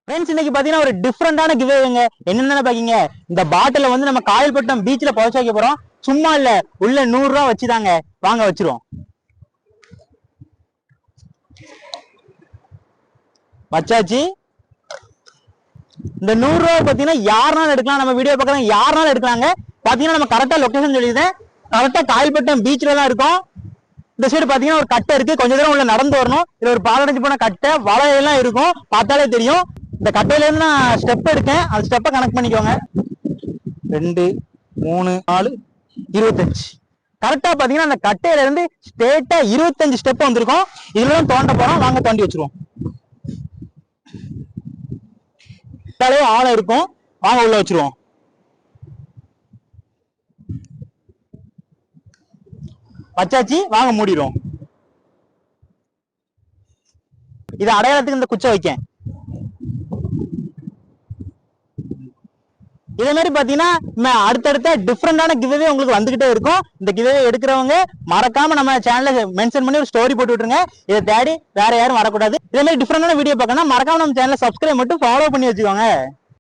Friends இன்னைக்கு பாத்தீங்கன்னா ஒரு டிஃப்ரெண்டான கிவ்அவேங்க. என்னென்ன பாக்கீங்க, இந்த பாட்டில வந்து நம்ம காயல்பட்டம் பீச்ல புதைச்சு வைக்க போறோம். சும்மா இல்ல, உள்ள 100 ரூபா வச்சுதாங்க. வாங்க வச்சிருவோம். வச்சாச்சு. இந்த 100 ரூபா பாத்தீங்கன்னா யாருனாலும் எடுக்கலாம். நம்ம வீடியோ பார்க்கறவங்க யாருனாலும் எடுக்கலாங்க. பாத்தீங்கன்னா நம்ம கரெக்டா லொகேஷன் சொல்லியிருந்தேன். கரெக்டா காயல்பட்டம் பீச்ல தான் இருக்கும். இந்த சைடு பாத்தீங்கன்னா ஒரு கட்டை இருக்கு. கொஞ்ச தூரம் உள்ள நடந்து வரணும். இதுல ஒரு பாலடைஞ்சு போன கட்டை வலையெல்லாம் இருக்கும். பார்த்தாலே தெரியும். இந்த கட்டையில இருந்து நான் ஸ்டெப் எடுக்கேன். அந்த ஸ்டெப்பை கனெக்ட் பண்ணிக்கோங்க. 2 3 4 25. கரெக்டா பாத்தீங்கன்னா அந்த கட்டையில இருந்து ஸ்ட்ரெயிட்டா 25 ஸ்டெப் வந்திருக்கும். இதுலதான் தோண்ட போறோம். வாங்க தோண்டி வச்சிருவோம். ஆழம் இருக்கும். வாங்க உள்ள வச்சிருவோம். வச்சாச்சு. வாங்க மூடிடுவோம். இது அடையாளத்துக்கு இந்த குச்சை வைக்க. இதே மாதிரி பாத்தீங்கன்னா அடுத்தடுத்த டிஃப்ரெண்டான கிவ்அவே உங்களுக்கு வந்துகிட்டே இருக்கும். இந்த கிவ்அவே எடுக்கிறவங்க மறக்காம நம்ம சேனல்ல மென்ஷன் பண்ணி ஒரு ஸ்டோரி போட்டு விட்டுருங்க. இதை தேடி வேற யாரும் வரக்கூடாது. இதே மாதிரி டிஃப்ரெண்டான வீடியோ பார்க்கணும் மறக்காம நம்ம சேனலை சப்ஸ்கிரைப் மட்டும் ஃபாலோ பண்ணி வச்சுக்கோங்க.